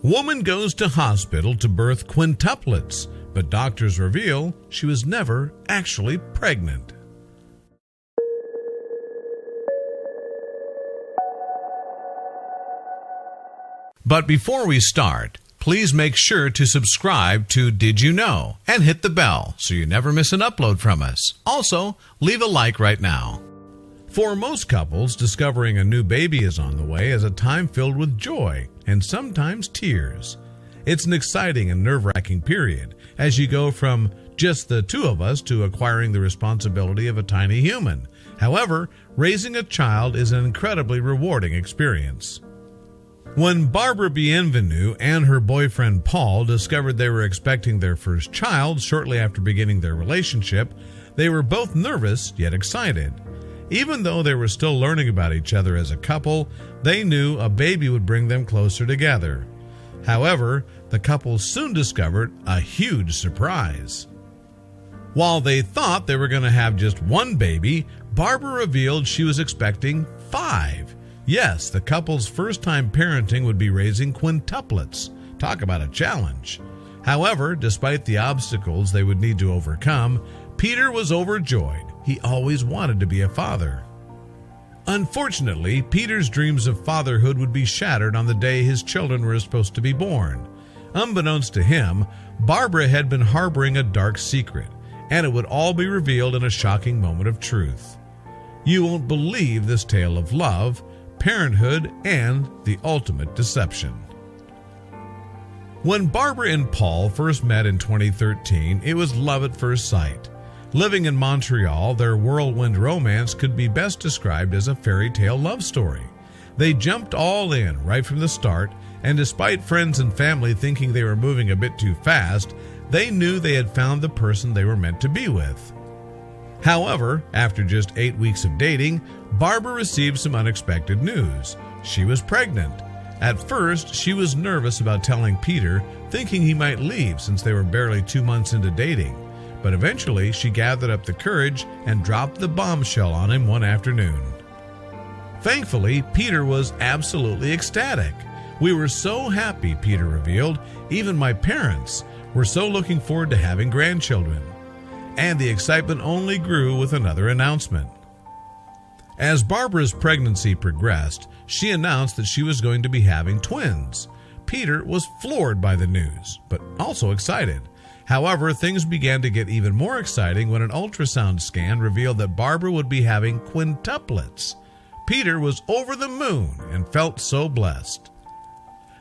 Woman goes to hospital to birth quintuplets, but doctors reveal she was never actually pregnant. But before we start, please make sure to subscribe to Did You Know and hit the bell so you never miss an upload from us. Also, leave a like right now. For most couples, discovering a new baby is on the way is a time filled with joy and sometimes tears. It's an exciting and nerve-wracking period as you go from just the two of us to acquiring the responsibility of a tiny human. However, raising a child is an incredibly rewarding experience. When Barbara Bienvenue and her boyfriend Paul discovered they were expecting their first child shortly after beginning their relationship, they were both nervous yet excited. Even though they were still learning about each other as a couple, they knew a baby would bring them closer together. However, the couple soon discovered a huge surprise. While they thought they were going to have just one baby, Barbara revealed she was expecting 5. Yes, the couple's first-time parenting would be raising quintuplets. Talk about a challenge. However, despite the obstacles they would need to overcome, Peter was overjoyed. He always wanted to be a father. Unfortunately, Peter's dreams of fatherhood would be shattered on the day his children were supposed to be born. Unbeknownst to him, Barbara had been harboring a dark secret, and it would all be revealed in a shocking moment of truth. You won't believe this tale of love, parenthood, and the ultimate deception. When Barbara and Paul first met in 2013, it was love at first sight. Living in Montreal, their whirlwind romance could be best described as a fairy tale love story. They jumped all in right from the start, and despite friends and family thinking they were moving a bit too fast, they knew they had found the person they were meant to be with. However, after just 8 weeks of dating, Barbara received some unexpected news. She was pregnant. At first, she was nervous about telling Peter, thinking he might leave since they were barely 2 months into dating. But eventually, she gathered up the courage and dropped the bombshell on him one afternoon. Thankfully, Peter was absolutely ecstatic. "We were so happy," Peter revealed. "Even my parents were so looking forward to having grandchildren." And the excitement only grew with another announcement. As Barbara's pregnancy progressed, she announced that she was going to be having twins. Peter was floored by the news, but also excited. However, things began to get even more exciting when an ultrasound scan revealed that Barbara would be having quintuplets. Peter was over the moon and felt so blessed.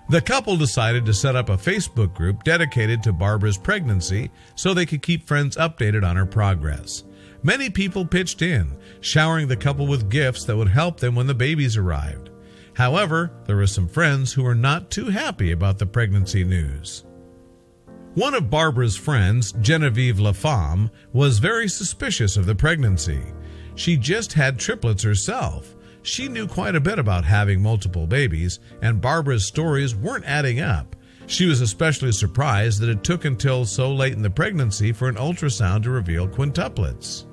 The couple decided to set up a Facebook group dedicated to Barbara's pregnancy so they could keep friends updated on her progress. Many people pitched in, showering the couple with gifts that would help them when the babies arrived. However, there were some friends who were not too happy about the pregnancy news. One of Barbara's friends, Genevieve Lafemme, was very suspicious of the pregnancy. She just had triplets herself. She knew quite a bit about having multiple babies, and Barbara's stories weren't adding up. She was especially surprised that it took until so late in the pregnancy for an ultrasound to reveal quintuplets.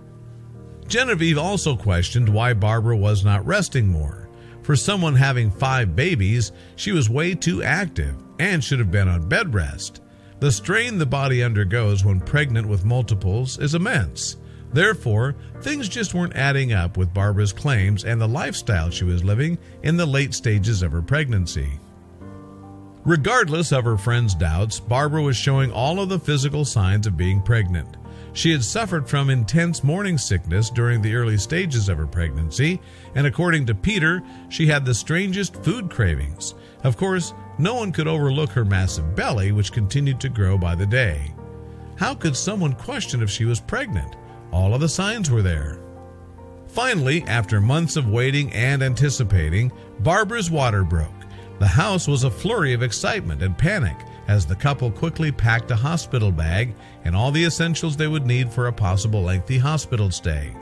Genevieve also questioned why Barbara was not resting more. For someone having 5 babies, she was way too active and should have been on bed rest. The strain the body undergoes when pregnant with multiples is immense. Therefore, things just weren't adding up with Barbara's claims and the lifestyle she was living in the late stages of her pregnancy. Regardless of her friends' doubts, Barbara was showing all of the physical signs of being pregnant. She had suffered from intense morning sickness during the early stages of her pregnancy, and according to Peter, she had the strangest food cravings. Of course, no one could overlook her massive belly, which continued to grow by the day. How could someone question if she was pregnant? All of the signs were there. Finally, after months of waiting and anticipating, Barbara's water broke. The house was a flurry of excitement and panic as the couple quickly packed a hospital bag and all the essentials they would need for a possible lengthy hospital stay.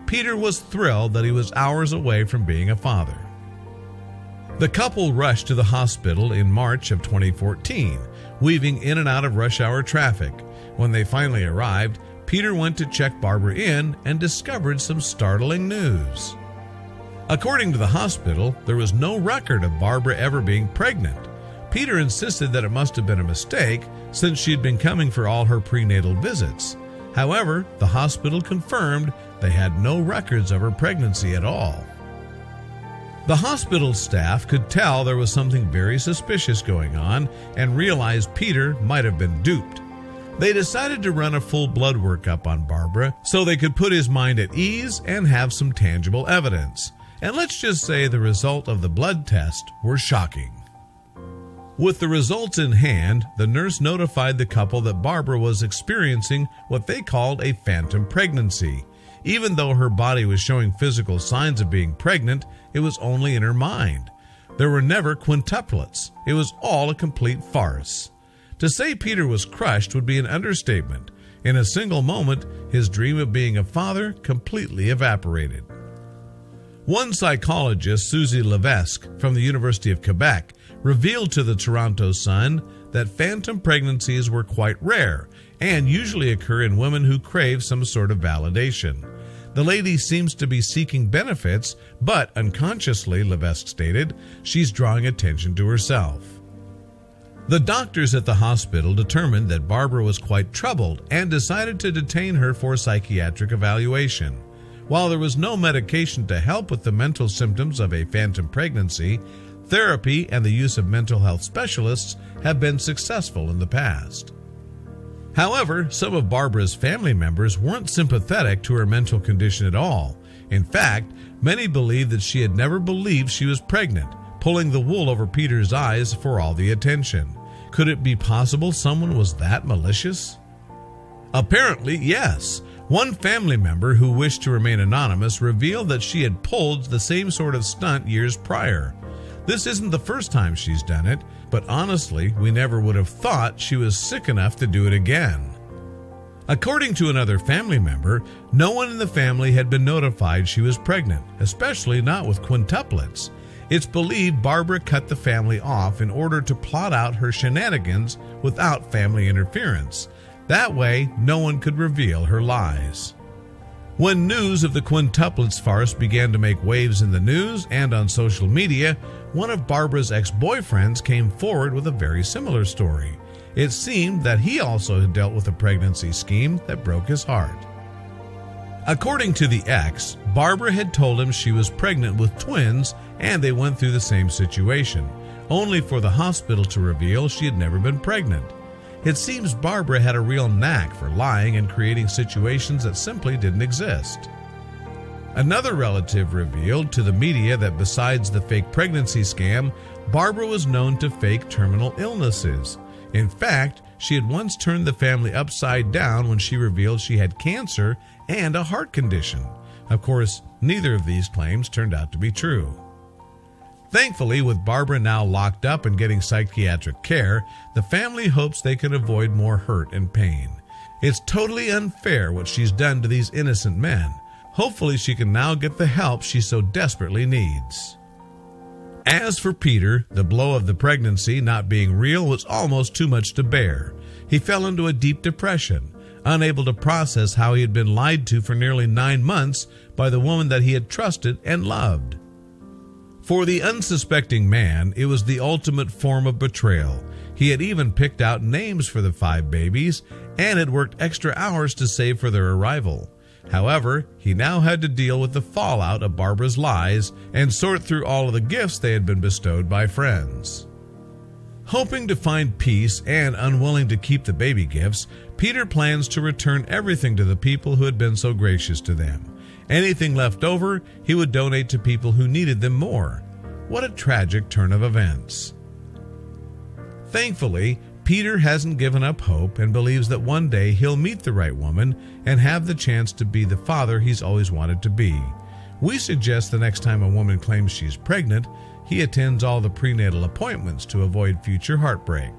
Peter was thrilled that he was hours away from being a father. The couple rushed to the hospital in March of 2014, weaving in and out of rush hour traffic. When they finally arrived, Peter went to check Barbara in and discovered some startling news. According to the hospital, there was no record of Barbara ever being pregnant. Peter insisted that it must have been a mistake since she'd been coming for all her prenatal visits. However, the hospital confirmed they had no records of her pregnancy at all. The hospital staff could tell there was something very suspicious going on and realized Peter might have been duped. They decided to run a full blood workup on Barbara so they could put his mind at ease and have some tangible evidence. And let's just say the result of the blood test were shocking. With the results in hand, the nurse notified the couple that Barbara was experiencing what they called a phantom pregnancy. Even though her body was showing physical signs of being pregnant, it was only in her mind. There were never quintuplets. It was all a complete farce. To say Peter was crushed would be an understatement. In a single moment, his dream of being a father completely evaporated. One psychologist, Susie Levesque, from the University of Quebec, revealed to the Toronto Sun that phantom pregnancies were quite rare and usually occur in women who crave some sort of validation. The lady seems to be seeking benefits, but unconsciously, Levesque stated, she's drawing attention to herself. The doctors at the hospital determined that Barbara was quite troubled and decided to detain her for psychiatric evaluation. While there was no medication to help with the mental symptoms of a phantom pregnancy, therapy and the use of mental health specialists have been successful in the past. However, some of Barbara's family members weren't sympathetic to her mental condition at all. In fact, many believed that she had never believed she was pregnant, pulling the wool over Peter's eyes for all the attention. Could it be possible someone was that malicious? Apparently, yes. One family member who wished to remain anonymous revealed that she had pulled the same sort of stunt years prior. This isn't the first time she's done it, but honestly, we never would have thought she was sick enough to do it again. According to another family member, no one in the family had been notified she was pregnant, especially not with quintuplets. It's believed Barbara cut the family off in order to plot out her shenanigans without family interference. That way, no one could reveal her lies. When news of the quintuplets farce began to make waves in the news and on social media, one of Barbara's ex-boyfriends came forward with a very similar story. It seemed that he also had dealt with a pregnancy scheme that broke his heart. According to the ex, Barbara had told him she was pregnant with twins and they went through the same situation, only for the hospital to reveal she had never been pregnant. It seems Barbara had a real knack for lying and creating situations that simply didn't exist. Another relative revealed to the media that besides the fake pregnancy scam, Barbara was known to fake terminal illnesses. In fact, she had once turned the family upside down when she revealed she had cancer and a heart condition. Of course, neither of these claims turned out to be true. Thankfully, with Barbara now locked up and getting psychiatric care, the family hopes they can avoid more hurt and pain. It's totally unfair what she's done to these innocent men. Hopefully she can now get the help she so desperately needs. As for Peter, the blow of the pregnancy not being real was almost too much to bear. He fell into a deep depression, unable to process how he had been lied to for nearly 9 months by the woman that he had trusted and loved. For the unsuspecting man, it was the ultimate form of betrayal. He had even picked out names for the 5 babies and had worked extra hours to save for their arrival. However, he now had to deal with the fallout of Barbara's lies and sort through all of the gifts they had been bestowed by friends. Hoping to find peace and unwilling to keep the baby gifts, Peter plans to return everything to the people who had been so gracious to them. Anything left over, he would donate to people who needed them more. What a tragic turn of events. Thankfully, Peter hasn't given up hope and believes that one day he'll meet the right woman and have the chance to be the father he's always wanted to be. We suggest the next time a woman claims she's pregnant, he attends all the prenatal appointments to avoid future heartbreak.